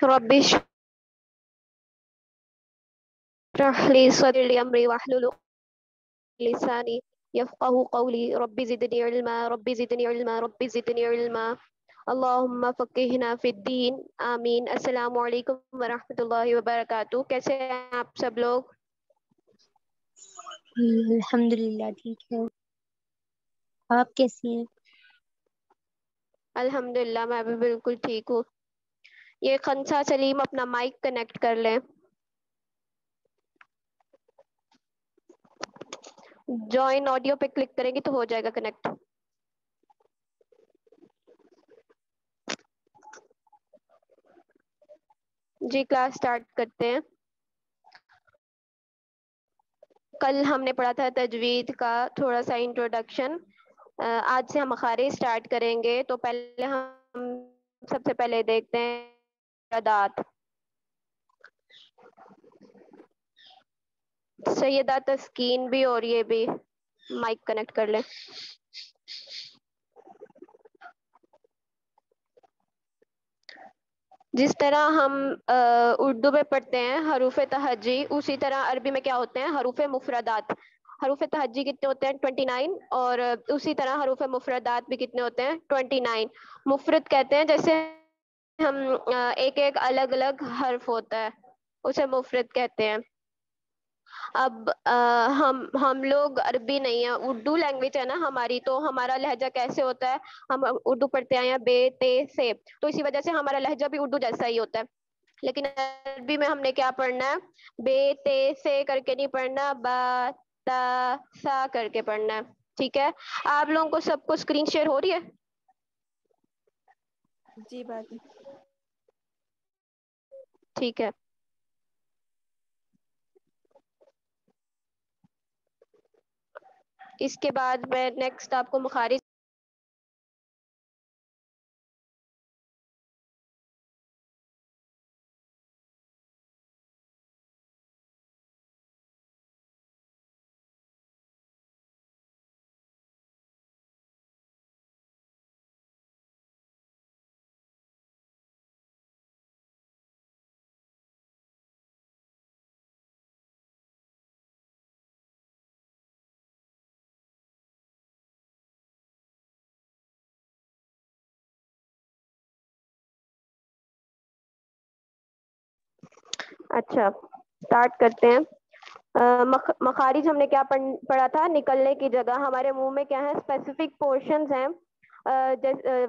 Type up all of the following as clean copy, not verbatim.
رب اشرح لي صدري أمري واحلل لساني يفقه قولي رب زدني علما رب زدني علما رب زدني علما اللهم فقهنا في الدین آمین۔ السلام علیکم ورحمۃ اللہ وبرکاتہ۔ کیسے ہیں آپ سب لوگ؟ الحمد للہ ٹھیک ہے، آپ کیسی ہیں؟ الحمد للہ میں بھی بالکل ٹھیک ہوں۔ یہ خنسا سلیم اپنا مائک کنیکٹ کر لیں۔ جوائن آڈیو پہ کلک کریں گے تو ہو جائے گا کنیکٹ۔ جی کلاس سٹارٹ کرتے ہیں۔ کل ہم نے پڑھا تھا تجوید کا تھوڑا سا انٹروڈکشن، آج سے ہم مخارج سٹارٹ کریں گے۔ تو پہلے ہم سب سے پہلے دیکھتے ہیں مفردات۔ سیدہ تسکین بھی اور یہ بھی مائک کنیکٹ کر لیں۔ جس طرح ہم اردو میں پڑھتے ہیں حروف تہجی، اسی طرح عربی میں کیا ہوتے ہیں حروف مفردات۔ حروف تہجی کتنے ہوتے ہیں 29، اور اسی طرح حروف مفردات بھی کتنے ہوتے ہیں 29۔ مفرد کہتے ہیں جیسے ہم ایک ایک الگ الگ حرف ہوتا ہے اسے مفرد کہتے ہیں۔ اب ہم لوگ عربی نہیں ہیں، اردو لینگویج ہے نا ہماری، تو ہمارا لہجہ کیسے ہوتا ہے؟ ہم اردو پڑھتے آئے ہیں بے تے سے، تو اسی وجہ سے ہمارا لہجہ بھی اردو جیسا ہی ہوتا ہے۔ لیکن عربی میں ہم نے کیا پڑھنا ہے؟ بے تے سے کر کے نہیں پڑھنا، با تا سا کر کے پڑھنا ہے۔ ٹھیک ہے، آپ لوگوں کو سب کو اسکرین شیئر ہو رہی ہے؟ جی باجی۔ ٹھیک ہے، اس کے بعد میں نیکسٹ آپ کو مخارج اچھا اسٹارٹ کرتے ہیں۔ مخارج ہم نے کیا پڑھا تھا؟ نکلنے کی جگہ۔ ہمارے منہ میں کیا ہے؟ اسپیسیفک پورشنز ہیں،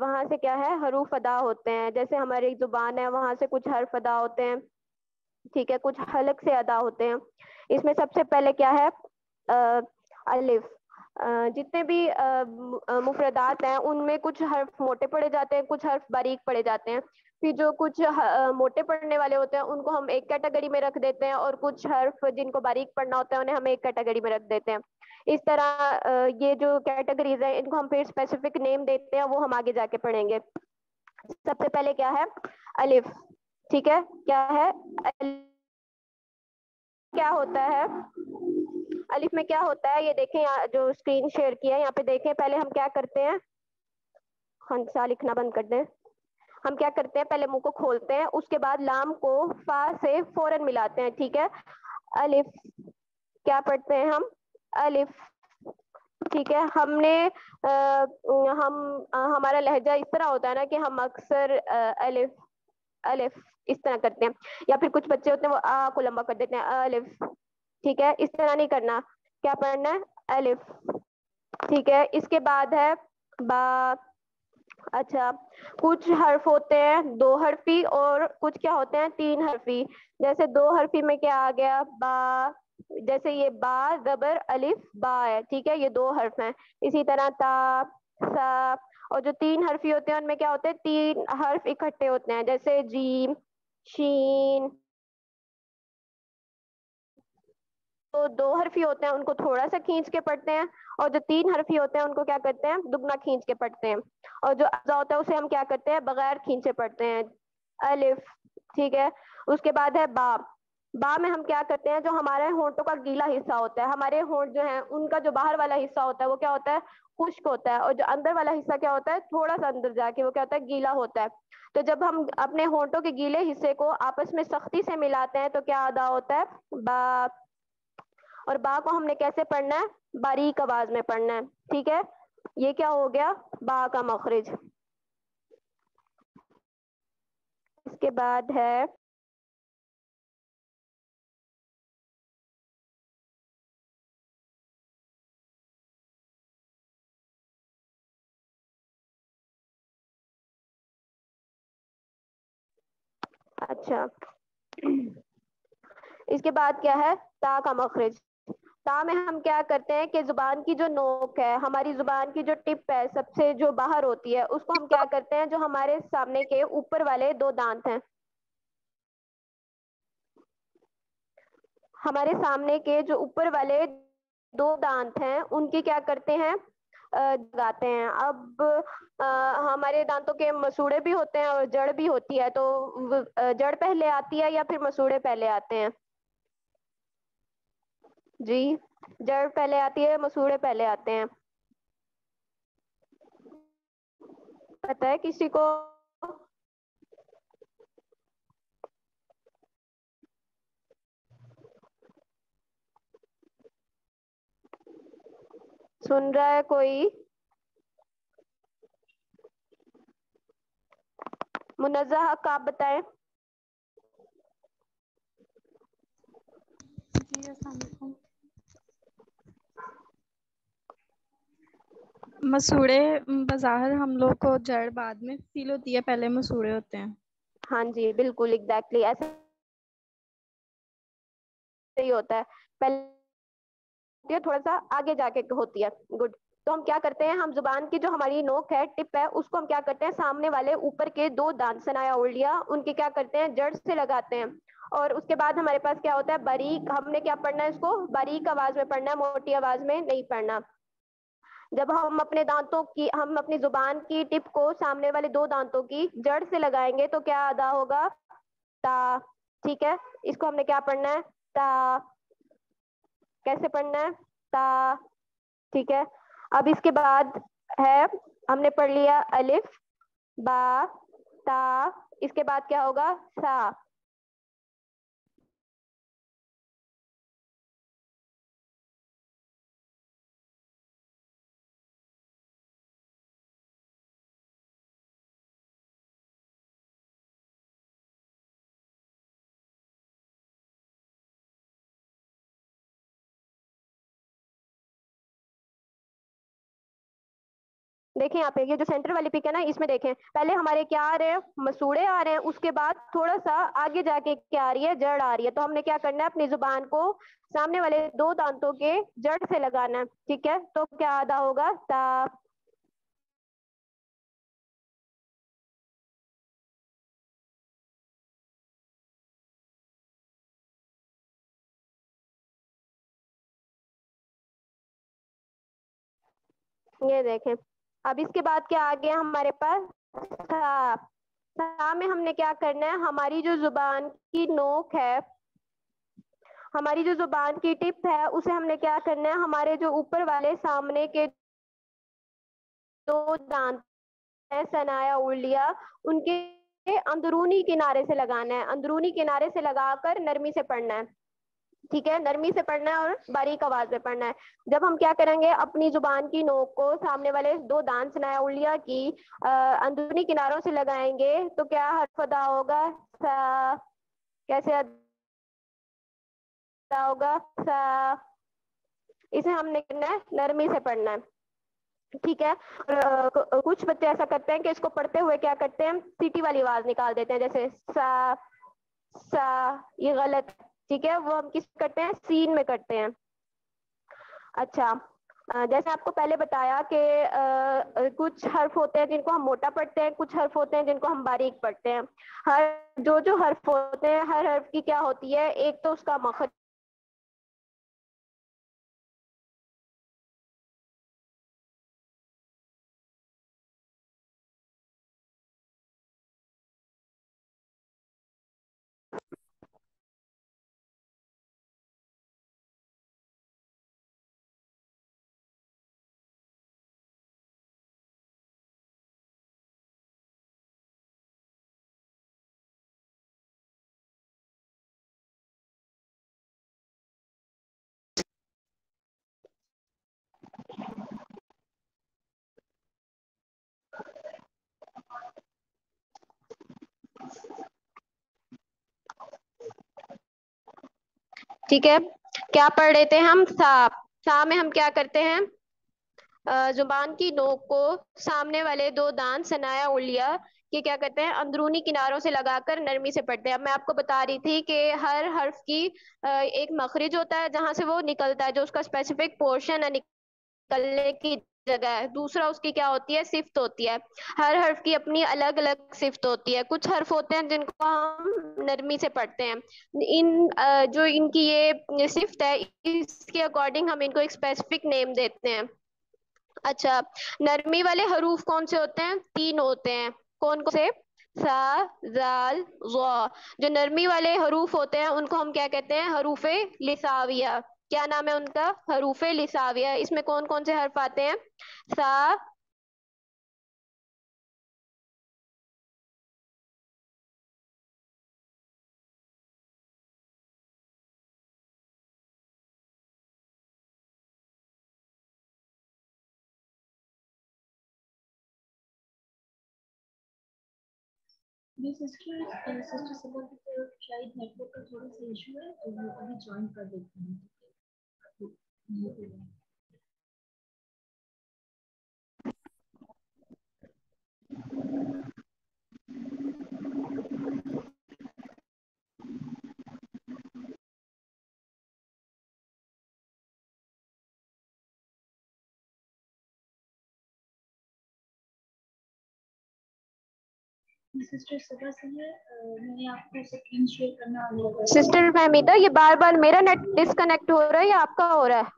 وہاں سے کیا ہے حروف ادا ہوتے ہیں۔ جیسے ہماری زبان ہے وہاں سے کچھ حرف ادا ہوتے ہیں، ٹھیک ہے، کچھ حلق سے ادا ہوتے ہیں۔ اس میں سب سے پہلے کیا ہے؟ الف۔ جتنے بھی مفردات ہیں ان میں کچھ حرف موٹے پڑے جاتے ہیں، کچھ حرف باریک پڑے جاتے ہیں۔ پھر جو کچھ موٹے پڑھنے والے ہوتے ہیں ان کو ہم ایک کیٹیگری میں رکھ دیتے ہیں، اور کچھ حرف جن کو باریک پڑھنا ہوتا ہے انہیں ہم ایک کیٹیگری میں رکھ دیتے ہیں۔ اس طرح یہ جو کیٹیگریز ہیں ان کو ہم پھر اسپیسیفک نیم دیتے ہیں، وہ ہم آگے جا کے پڑھیں گے۔ سب سے پہلے کیا ہے؟ الف، ٹھیک ہے، کیا ہے؟ کیا ہوتا ہے الف میں؟ کیا ہوتا ہے یہ دیکھیں، جو اسکرین شیئر کیا ہے یہاں پہ دیکھیں۔ پہلے ہم کیا کرتے ہیں؟ خنسا لکھنا بند کر دیں۔ ہم کیا کرتے ہیں؟ پہلے منہ کو کھولتے ہیں، اس کے بعد لام کو فا سے فوراً ملاتے ہیں، ٹھیک ہے۔ الف کیا پڑھتے ہیں ہم؟ الف، ٹھیک ہے۔ ہم نے ہمارا لہجہ اس طرح ہوتا ہے نا کہ ہم اکثر الف الف اس طرح کرتے ہیں، یا پھر کچھ بچے ہوتے ہیں وہ آ کو لمبا کر دیتے ہیں الف، ٹھیک ہے، اس طرح نہیں کرنا۔ کیا پڑھنا ہے؟ الف، ٹھیک ہے۔ اس کے بعد ہے با۔ اچھا، کچھ حرف ہوتے ہیں دو حرفی اور کچھ کیا ہوتے ہیں تین حرفی۔ جیسے دو حرفی میں کیا آ گیا؟ با، جیسے یہ با زبر الف با ہے، ٹھیک ہے، یہ دو حرف ہیں۔ اسی طرح تا سا، اور جو تین حرفی ہوتے ہیں ان میں کیا ہوتے ہیں تین حرف اکٹھے ہوتے ہیں، جیسے جیم شین۔ تو دو حرفی ہوتے ہیں ان کو تھوڑا سا کھینچ کے پڑھتے ہیں، اور جو تین حرفی ہوتے ہیں ان کو کیا کرتے ہیں دگنا کھینچ کے پڑھتے ہیں، اور جو ازا ہوتا ہے اسے ہم کیا کرتے ہیں بغیر کھینچے پڑھتے ہیں، الف، ٹھیک ہے۔ اس کے بعد ہے با۔ बा में हम क्या करते हैं, जो हमारे होंठों का गीला हिस्सा होता है, हमारे होंठ जो है उनका जो बाहर वाला हिस्सा होता है वो क्या होता है, खुश्क होता है, और जो अंदर वाला हिस्सा क्या होता है, थोड़ा सा अंदर जाके वो क्या होता है, गीला होता है। तो जब हम अपने होंठों के गीले हिस्से को आपस में सख्ती से मिलाते हैं तो क्या अदा होता है, बा। और बा को हमने कैसे पढ़ना है, बारीक आवाज में पढ़ना है। ठीक है, ये क्या हो गया, बा का मखरज। इसके बाद है, अच्छा, इसके बाद क्या है, ता का मखरज। ता में हम क्या करते हैं कि जुबान की जो नोक है, हमारी जुबान की जो टिप है सबसे जो बाहर होती है, उसको हम क्या करते हैं, जो हमारे सामने के ऊपर वाले दो दांत हैं, हमारे सामने के जो ऊपर वाले दो दांत हैं उनकी क्या करते हैं, लगाते हैं। अब हमारे दांतों के मसूड़े भी होते हैं और जड़ भी होती है, तो जड़ पहले आती है या फिर मसूड़े पहले आते हैं? जी, जड़ पहले आती है, मसूड़े पहले आते हैं? पता है किसी को? सुन रहा है कोई? मुनज़्ज़ा हक, आप बताएं। जी अस्सलाम वालेकुम। मसूड़े बज़ाहिर हम लोग को जड़ बाद में फील होती है, पहले मसूड़े होते हैं। हाँ जी, बिल्कुल एग्जैक्टली ऐसे ही होता है, पहले होती है, थोड़ा सा आगे जाके होती है। गुड। तो हम क्या करते हैं, हम जुबान की जो हमारी नोक है, टिप है, उसको हम क्या करते हैं, सामने वाले ऊपर के दो दांत सनाया उंगलियां उनके क्या करते हैं, जड़ से लगाते हैं। और उसके बाद हमारे पास क्या होता है, बारीक, हमने क्या पढ़ना है, इसको बारीक आवाज में पढ़ना है, मोटी आवाज में नहीं पढ़ना। जब हम अपने दांतों की, हम अपनी जुबान की टिप को सामने वाले दो दांतों की जड़ से लगाएंगे तो क्या अदा होगा, ता। ठीक है, इसको हमने क्या पढ़ना है, ता। कैसे पढ़ना है, ता। ठीक है, अब इसके बाद है, हमने पढ़ लिया अलिफ, बा, ता। इसके बाद क्या होगा, सा। देखें यहाँ पे, ये जो सेंटर वाली पिक है ना, इसमें देखें, पहले हमारे क्या आ रहे हैं, मसूड़े आ रहे हैं, उसके बाद थोड़ा सा आगे जाके क्या आ रही है, जड़ आ रही है। तो हमने क्या करना है, अपनी जुबान को सामने वाले दो दांतों के जड़ से लगाना है। ठीक है, तो क्या अदा होगा, ता। ये देखें, अब इसके बाद क्या आ गया हमारे पास, सा। सा में हमने क्या करना है, हमारी जो जुबान की नोक है, हमारी जो जुबान की टिप है, उसे हमने क्या करना है, हमारे जो ऊपर वाले सामने के दो दांत है, सनाया उंगलियां, उनके अंदरूनी किनारे से लगाना है, अंदरूनी किनारे से लगाकर नरमी से पढ़ना है। ठीक है, नरमी से पढ़ना है और बारीक आवाज में पढ़ना है। जब हम क्या करेंगे, अपनी जुबान की नोक को सामने वाले दो दांत सनाया उंगलियां की अंदरूनी किनारों से लगाएंगे तो क्या हर्फ अदा होगा, सा। कैसे अदा होगा, सा। इसे हमने करना है, नरमी से पढ़ना है। ठीक है, और कुछ बच्चे ऐसा करते हैं कि इसको पढ़ते हुए क्या करते हैं, सीटी वाली आवाज निकाल देते हैं, जैसे सा, सा। ये गलत है। ठीक है, वो हम किस करते हैं, सीन में करते हैं। अच्छा, जैसे आपको पहले बताया कि कुछ हर्फ होते हैं जिनको हम मोटा पढ़ते हैं, कुछ हर्फ होते हैं जिनको हम बारीक पढ़ते हैं। हर जो जो हर्फ होते हैं, हर हर्फ की क्या होती है, एक तो उसका मखरज ٹھیک ہے. کیا پڑھ رہے تھے ہم؟ سا. سا میں ہم کیا کرتے ہیں؟ زبان کی نوک کو سامنے والے دو دانت ثنایا اولیا کہ کیا کرتے ہیں اندرونی کناروں سے لگا کر نرمی سے پڑھتے ہیں. اب میں آپ کو بتا رہی تھی کہ ہر حرف کی ایک مخرج ہوتا ہے جہاں سے وہ نکلتا ہے، جو اس کا اسپیسیفک پورشن ہے نکلنے کی جگہ ہے. دوسرا اس کی کیا ہوتی ہے؟ صفت ہوتی ہے. ہر حرف کی اپنی الگ الگ صفت ہوتی ہے. کچھ حرف ہوتے ہیں جن کو ہم نرمی سے پڑھتے ہیں. جو ان کی یہ صفت ہے اس کے اکارڈنگ ہم ان کو ایک اسپیسیفک نیم دیتے ہیں. اچھا، نرمی والے حروف کون سے ہوتے ہیں؟ 3 ہوتے ہیں. کون کون سے؟ سا، زال، ضا. جو نرمی والے حروف ہوتے ہیں ان کو ہم کیا کہتے ہیں؟ حروف لساویہ. کیا نام ہے ان کا؟ حروف لساویہ. اس میں کون کون سے حرف آتے ہیں؟ سا. جی سسٹر، سسٹر سبا کی طرف شاید نیٹ ورک کا تھوڑا سا ایشو ہے تو وہ ابھی جوائن کر دیتی ہیں. سسٹر سبا سے ہے، میں نے آپ کو اسکرین شیئر کرنا ہوگا. سسٹر فہمیدہ، یہ بار بار میرا نیٹ ڈسکنیکٹ ہو رہا ہے یا آپ کا ہو رہا ہے؟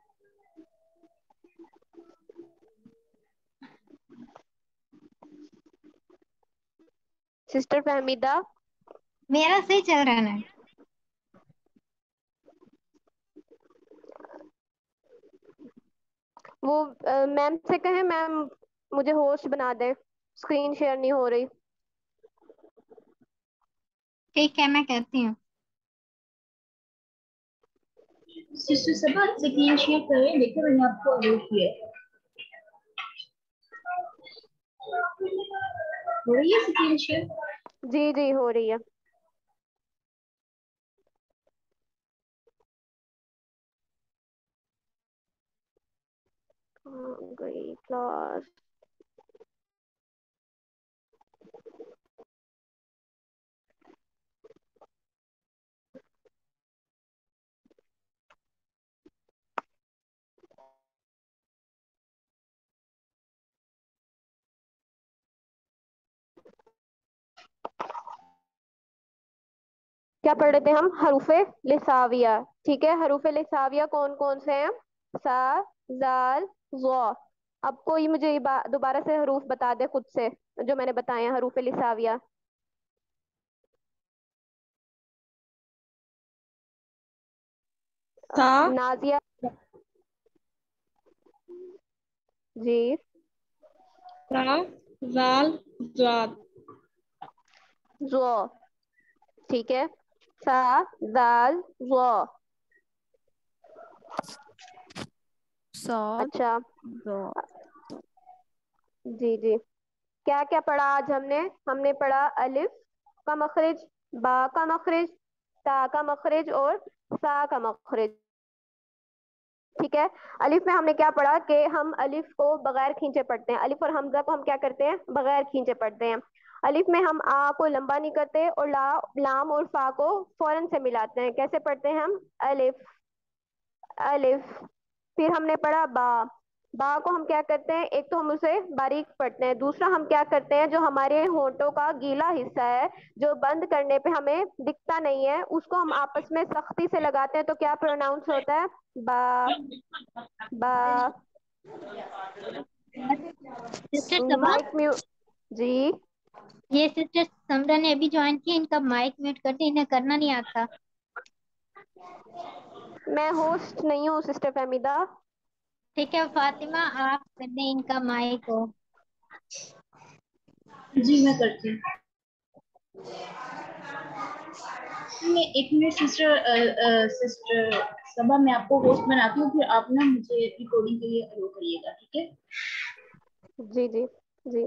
سسٹر فہمیدہ، میرا صحیح چل رہا ہے نا. وہ میم سے کہیں میم مجھے ہوسٹ بنا دیں، اسکرین شیئر نہیں ہو رہی. ٹھیک ہے، میں کہتی ہوں. سسٹر سبا اسکرین شیئر کریں، دیکھیں میں نے آپ کو اپلوڈ کیا ہے. ہو رہی ہے اسکرین شیئر؟ جی جی ہو رہی ہے. گئی کلاس. کیا پڑھ رہے تھے ہم؟ حروف لساویہ. ٹھیک ہے، حروف لساویہ کون کون سے ہیں؟ سا، زال، ضا. اب کوئی مجھے دوبارہ سے حروف بتا دے خود سے جو میں نے بتائے ہیں حروف لساویہ. سا، نازیہ جی. سا، زال، ضاد. ضا. ٹھیک ہے، سا، زال، ضا. صاد، اچھا ضا. جی جی. کیا کیا پڑھا آج ہم نے؟ ہم نے پڑھا الف کا مخرج، با کا مخرج، تا کا مخرج اور سا کا مخرج. ٹھیک ہے. الف میں ہم نے کیا پڑھا کہ ہم الف کو بغیر کھینچے پڑھتے ہیں. الف اور حمزہ کو ہم کیا کرتے ہیں؟ بغیر کھینچے پڑھتے ہیں. الف میں ہم آ کو لمبا نہیں کرتے اور لام اور فا کو فوراً سے ملاتے ہیں. کیسے پڑھتے ہیں ہم؟ الف الف. پھر ہم نے پڑھا با. با کو ہم کیا کرتے ہیں؟ ایک تو ہم اسے باریک پڑھتے ہیں، دوسرا ہم کیا کرتے ہیں جو ہمارے ہونٹوں کا گیلا حصہ ہے جو بند کرنے پہ ہمیں دکھتا نہیں ہے اس کو ہم آپس میں سختی سے لگاتے ہیں تو کیا پروناؤنس ہوتا ہے؟ با. با. سسٹر سبا، مائک میوٹ. جی. یہ سسٹر سمرا نے ابھی جوائن کی، ان کا مائک میوٹ کرتے، انہیں کرنا نہیں آتا. میں ہوسٹ نہیں ہوں سسٹر فہمیدہ. ٹھیک ہے فاطمہ، آپ کر دیں ان کا مائک کو. جی میں کرتی ہوں. میں ایک منٹ سسٹر سبا، میں آپ کو ہوسٹ بناتی ہوں، پھر آپ نا مجھے ریکارڈنگ کے لیے الو کریے گا، ٹھیک ہے؟ جی جی جی.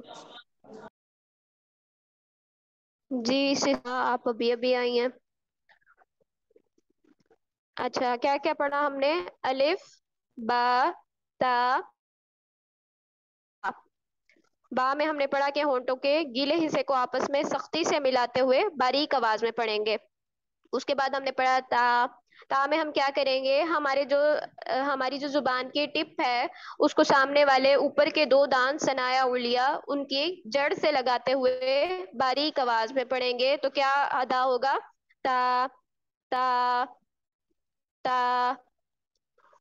جی آپ ابھی ابھی آئی ہیں. अच्छा, क्या क्या पढ़ा हमने? अलिफ, बा, ता। बा में हमने पढ़ा कि होंठों के गीले हिस्से को आपस में सख्ती से मिलाते हुए बारीक आवाज में पढ़ेंगे। उसके बाद हमने पढ़ा ता। ता में हम क्या करेंगे, हमारी जो जुबान की टिप है उसको सामने वाले ऊपर के दो दांत सनाया उंगलियां उनकी जड़ से लगाते हुए बारीक आवाज में पढ़ेंगे। तो क्या अदा होगा? ता, ता, ता।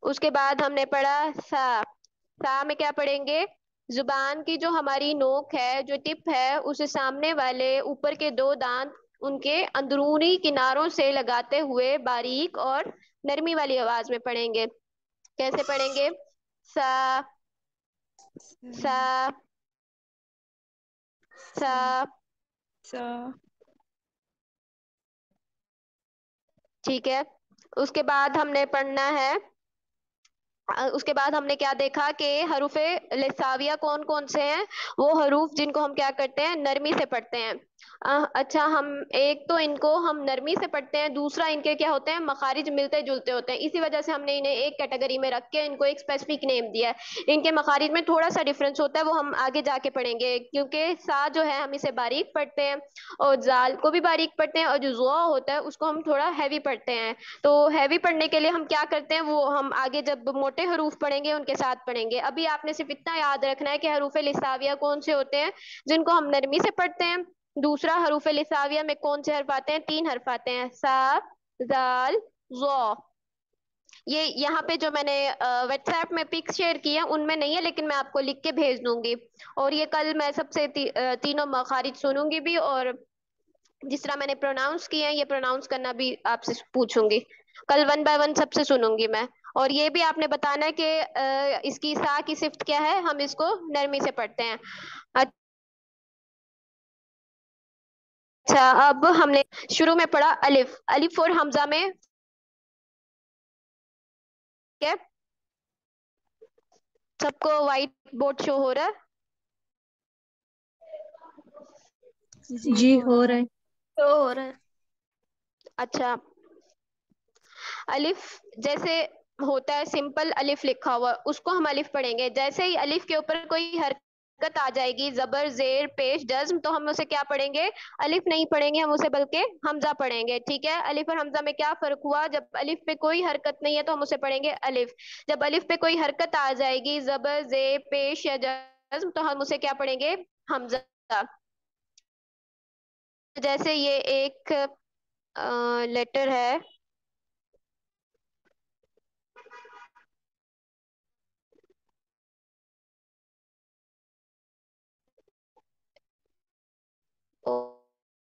उसके बाद हमने पढ़ा सा। सा में क्या पढ़ेंगे? जुबान की जो हमारी नोक है, जो टिप है, उसे सामने वाले ऊपर के दो दांत उनके अंदरूनी किनारों से लगाते हुए बारीक और नरमी वाली आवाज में पढ़ेंगे। कैसे पढ़ेंगे? सा, सा, सा। सा। ठीक है। उसके बाद हमने पढ़ना है, उसके बाद हमने क्या देखा कि हरूफे लिसाविया कौन कौन से हैं? वो हरूफ जिनको हम क्या करते हैं, नरमी से पढ़ते हैं। अच्छा, हम एक तो इनको हम नरमी से पढ़ते हैं, दूसरा इनके क्या होते हैं, मखारिज मिलते जुलते होते हैं। इसी वजह से हमने इन्हें एक कैटेगरी में रख के इनको एक स्पेसिफिक नेम दिया है। इनके मखारिज में थोड़ा सा डिफरेंस होता है, वो हम आगे जाके पढ़ेंगे, क्योंकि सा जो है हम इसे बारीक पढ़ते हैं और जाल को भी बारीक पढ़ते हैं, और जो जुआ होता है उसको हम थोड़ा हैवी पढ़ते हैं। तो हैवी पढ़ने के लिए हम क्या करते हैं, वो हम आगे जब मोटे हरूफ पढ़ेंगे उनके साथ पढ़ेंगे। अभी आपने सिर्फ इतना याद रखना है कि हरूफ लिसाविया कौन से होते हैं जिनको हम नरमी से पढ़ते हैं। दूसरा, हरूफ लिसाविया में कौन से हर्फ आते हैं? 3 हर्फ आते हैं, सा, जाल, ज़ो। ये यहाँ पे जो मैंने व्हाट्सएप में पिक्स शेयर की है उनमें नहीं है, लेकिन मैं आपको लिख के भेज दूंगी। और ये कल मैं सबसे तीनों मखारिज सुनूंगी भी, और जिस तरह मैंने प्रोनाउंस किए हैं ये प्रोनाउंस करना भी आपसे पूछूंगी। कल 1 बाय 1 सबसे सुनूंगी मैं। और ये भी आपने बताना है कि इसकी सा की सिफ्त क्या है, हम इसको नरमी से पढ़ते हैं। अच्छा, अब हमने शुरू में पढ़ा अलिफ। अलिफ और हमजा में क्या, सबको व्हाइट बोर्ड शो हो रहा है? जी हो रहा है। तो हो रहा है। अच्छा, अलिफ जैसे होता है सिंपल अलिफ लिखा हुआ, उसको हम अलिफ पढ़ेंगे। जैसे ही अलिफ के ऊपर कोई हरकत आ जाएगी, जबर, जेर, पेश, जज्म, तो हम उसे क्या पढ़ेंगे? अलिफ नहीं पढ़ेंगे हम उसे, बल्कि हमजा पढ़ेंगे। ठीक है, अलिफ और हमजा में क्या फर्क हुआ? जब अलिफ पे कोई हरकत नहीं है तो हम उसे पढ़ेंगे अलिफ। जब अलिफ पे कोई हरकत आ जाएगी, जबर, जेर, पेश या जज्म, तो हम उसे क्या पढ़ेंगे? हमजा। जैसे ये एक लेटर है,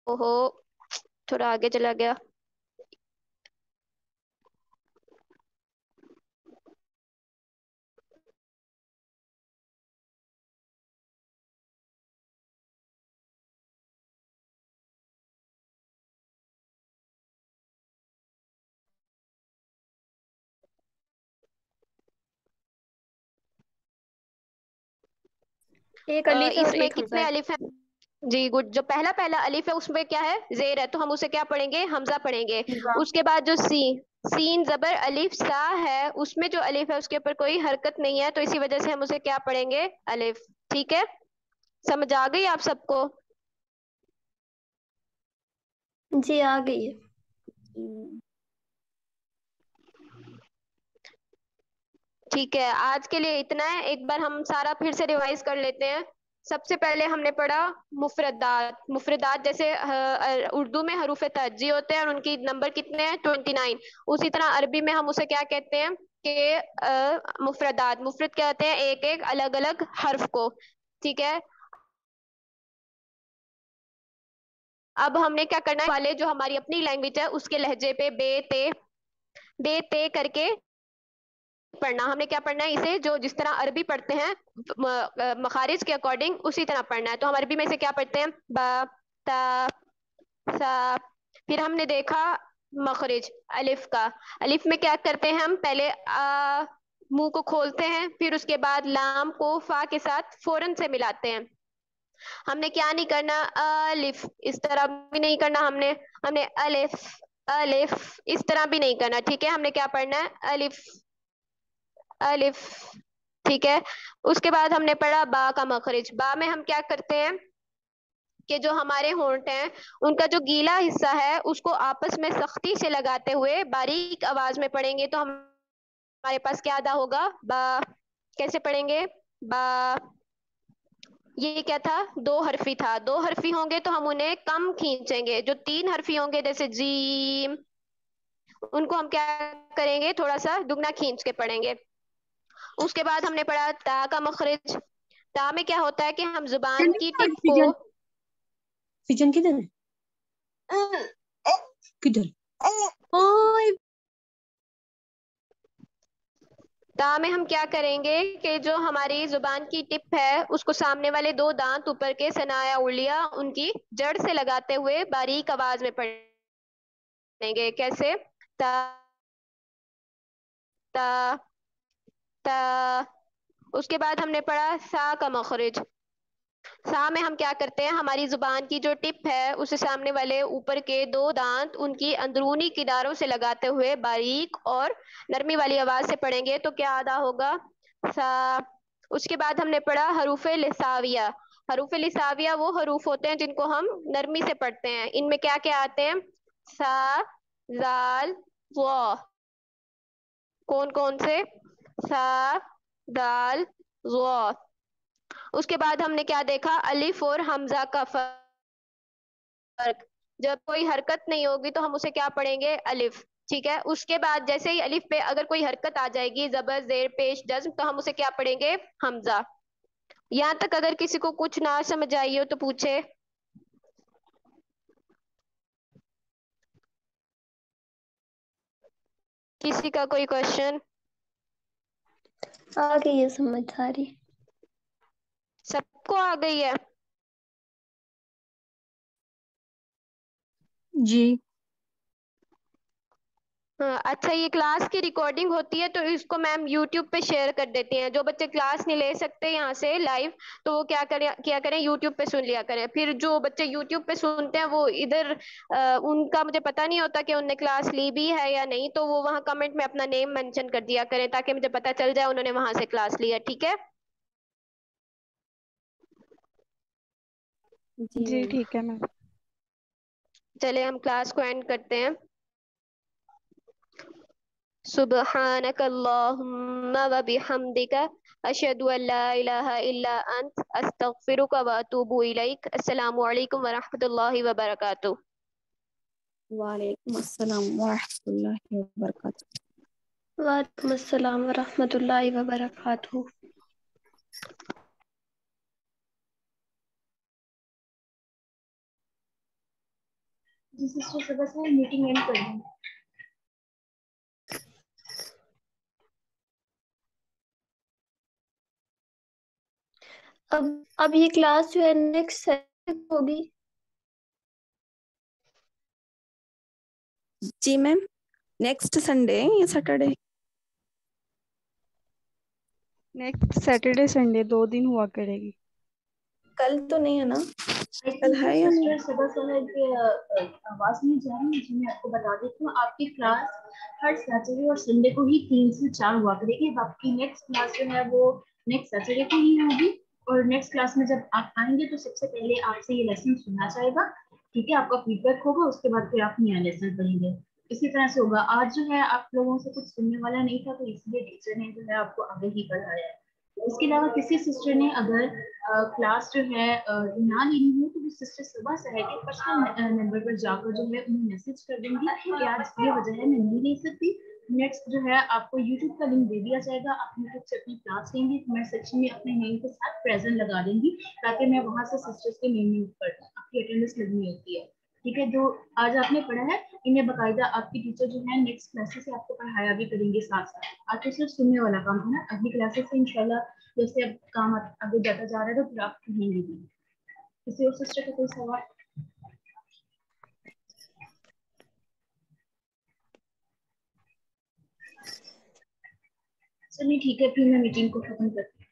ओहो, थोड़ा आगे चला गया। एक अलीफ है और इसमें एक हमजा कितने है। अलिफ हैं? जी गुड। जो पहला पहला अलिफ है उसमें क्या है? जेर है, तो हम उसे क्या पढ़ेंगे? हमजा पढ़ेंगे। उसके बाद जो सीन जबर अलिफ सा है, उसमें जो अलिफ है उसके ऊपर कोई हरकत नहीं है, तो इसी वजह से हम उसे क्या पढ़ेंगे? अलिफ। ठीक है, समझ आ गई आप सबको? जी आ गई है। ठीक है, आज के लिए इतना है। एक बार हम सारा फिर से रिवाइज कर लेते हैं। सबसे पहले हमने पढ़ा मुफरदात। मुफरदात जैसे उर्दू में हरूफ तर्जी होते हैं और उनकी नंबर कितने हैं? 29। उसी तरह अरबी में हम उसे क्या कहते हैं कि मुफरदात। मुफरद कहते हैं एक एक अलग अलग हर्फ को। ठीक है, अब हमने क्या करना है, वाले जो हमारी अपनी लैंग्वेज है उसके लहजे पे बे ते करके पढ़ना। हमने क्या पढ़ना है, इसे जो जिस तरह अरबी पढ़ते हैं मखारिज के अकॉर्डिंग उसी तरह पढ़ना है। तो हम अरबी में इसे क्या पढ़ते हैं? बा, ता, सा। फिर हमने देखा मखरिज अलिफ का। अलिफ में क्या करते हैं हम? पहले मुंह को खोलते हैं, फिर उसके बाद लाम को फा के साथ फौरन से मिलाते हैं। हमने क्या नहीं करना, अलिफ इस तरह भी नहीं करना। हमने हमने अलिफ अलिफ, इस तरह भी नहीं करना, ठीक है। हमने क्या पढ़ना है, अलिफ अलिफ, ठीक है। उसके बाद हमने पढ़ा बा का मखरिज। बा में हम क्या करते हैं कि जो हमारे होंठ हैं उनका जो गीला हिस्सा है उसको आपस में सख्ती से लगाते हुए बारीक आवाज में पढ़ेंगे तो हमारे पास क्या अदा होगा, बा। कैसे पढ़ेंगे, बा। ये क्या था, दो हरफी था। दो हरफी होंगे तो हम उन्हें कम खींचेंगे। जो तीन हरफी होंगे जैसे जीम, उनको हम क्या करेंगे, थोड़ा सा दुगना खींच के पढ़ेंगे। उसके बाद हमने पढ़ा ता का मखरिज। ता में क्या होता है कि हम जुबान की टिप को, फिजन फिजन किधर है? किधर? ओए ता में हम क्या करेंगे कि जो हमारी जुबान की टिप है उसको सामने वाले दो दांत ऊपर के सनाया उंगलियां उनकी जड़ से लगाते हुए बारीक आवाज में पढ़ेंगे। कैसे, ता ता ता। उसके बाद हमने पढ़ा सा का मखरिज। सा में हम क्या करते हैं, हमारी जुबान की जो टिप है उसे सामने वाले ऊपर के दो दांत उनकी अंदरूनी किनारों से लगाते हुए बारीक और नरमी वाली आवाज से पढ़ेंगे तो क्या अदा होगा, सा। उसके बाद हमने पढ़ा हरूफे लिसाविया। हरूफे लिसाविया वो हरूफ होते हैं जिनको हम नरमी से पढ़ते हैं। इनमें क्या क्या आते हैं, सा, जाल, वो। कौन कौन से, सा, दाल, वो। उसके बाद हमने क्या देखा, अलिफ और हमजा का फर्क। जब कोई हरकत नहीं होगी तो हम उसे क्या पढ़ेंगे, अलिफ, ठीक है। उसके बाद जैसे ही अलिफ पे अगर कोई हरकत आ जाएगी, जबर जेर पेश जज्म, तो हम उसे क्या पढ़ेंगे, हमजा। यहाँ तक अगर किसी को कुछ ना समझ आई हो तो पूछे। किसी का कोई क्वेश्चन? आ गई है समझ आ रही। सबको आ गई है? जी हाँ, अच्छा, ये क्लास की रिकॉर्डिंग होती है तो इसको मैम यूट्यूब पे शेयर कर देती हैं। जो बच्चे क्लास नहीं ले सकते यहाँ से लाइव, तो वो क्या करें, यूट्यूब पे सुन लिया करें। फिर जो बच्चे यूट्यूब पे सुनते हैं वो इधर उनका मुझे पता नहीं होता कि उनने क्लास ली भी है या नहीं, तो वो वहाँ कमेंट में अपना नेम मेंशन कर दिया करें ताकि मुझे पता चल जाए उन्होंने वहां से क्लास लिया, ठीक है। जी जी मैम। ठीक है मैम। चले हम क्लास को एंड करते हैं। सुब्हानक अल्लाहुम्मा व बिहम्दिका अशहदु अल्ला इलाहा इल्ला अंत अस्तगफिरुका व अतूबु इलैक। अस्सलामु अलैकुम व रहमतुल्लाहि व बरकातुहू। वालेकुम अस्सलाम वरहमतुल्लाहि वबरकातुहू। वालेकुम अस्सलाम वरहमतुल्लाहि वबरकातुहू। जी सिस्टर सुबह से मीटिंग एंड कर दें। अब ये क्लास जो है नेक्स्ट होगी। जी मैम, नेक्स्ट संडे या सैटरडे? नेक्स्ट सैटरडे संडे 2 दिन हुआ करेगी। कल तो नहीं है ना? आई कल थिंक है या नहीं? सिस्टर सुबह सुबह के आवाज नहीं जा रही है, मैं आपको बता देती हूँ आपकी क्लास हर सैटरडे और संडे को ही 3 से 4 हुआ करेगी। अब आपकी नेक्स्ट क्लास जो है वो नेक्स्ट सैटरडे को ही होगी। और नेक्स्ट क्लास में जब आप आएंगे तो सबसे पहले आपसे ये लेसन सुनना जाएगा, ठीक है। आपका फीडबैक होगा, उसके बाद फिर आप नया लेसन पढ़ेंगे। इसी तरह से होगा। आज जो है आप लोगों से कुछ सुनने वाला नहीं था तो इसलिए टीचर ने जो है आपको आगे ही पढ़ाया है। इसके अलावा किसी सिस्टर ने अगर क्लास जो है ना लेनी हो तो वो सिस्टर सुबह से है कि पर्सनल नंबर पर जाकर जो है उन्हें मैसेज कर देंगी कि आज ये वजह है मैं नहीं ले सकती। नेक्स्ट जो है आपको यूट्यूब का लिंक दे दिया जाएगा, आप यूट्यूब से अपनी क्लास लेंगे, कमेंट सेक्शन में अपने नेम के साथ प्रेजेंट लगा देंगी ताकि मैं वहां से सिस्टर्स के नेम पर आपकी अटेंडेंस लगनी होती है, ठीक है। जो आज आपने पढ़ा है इन्हें बाकायदा आपकी टीचर जो है नेक्स्ट क्लासेस से आपको पढ़ाया भी करेंगे साथ साथ। आज तो सिर्फ सुनने वाला काम है ना, अगली क्लासेस से इंशाल्लाह जैसे अब काम आगे जाता जा रहा है तो फिर आप कहेंगे भी। किसी और सिस्टर का कोई सवाल? चलिए ठीक है, फिर मैं मीटिंग को खत्म करती हूँ।